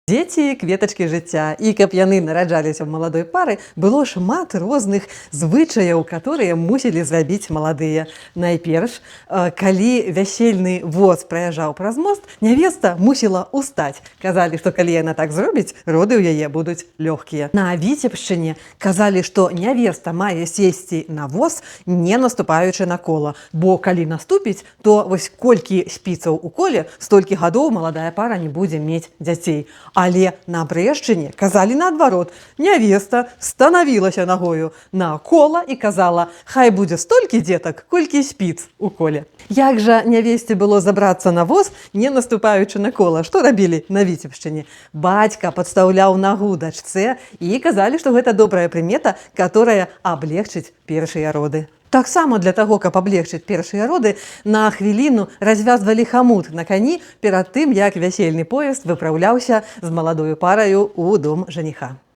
Дзеці кветачкі жыцця, і каб яны нараджаліся ў маладой пары, было шмат розных звычаяў, которые мусілі зрабіць маладыя. Найперш, калі вясельны воз праязджаў праз мост, нявеста мусіла ўстаць. Казалі, што калі яна так зробіць, роды ў яе будуць лёгкія. На Віцебшчыне казалі, што нявеста мае сесці на воз, не наступаючы на кола, бо калі наступіць, то вось колькі спіцаў у коле, столькі гадоў маладая пара не будзе мець дзяцей. Але на Брэшчыне казалі наадварот. Нявеста станавілася нагою на кола і казала: «Хай будзе столькі дзетак, колькі спіц у коле». Як жа нявесце было забрацца на воз, не наступаючы на кола? Што рабілі на Віцебшчыне? Бацька падстаўляў нагу дачцэ і казалі, што гэта добрая прымета, которая аблегчыць першыя роды. Таксама для таго, каб аблегчыць першыя роды, на хвіліну развязвалі хамут на кані перад тым, як вясельны поезд выпраўляўся з маладою параю ў дом жаніха.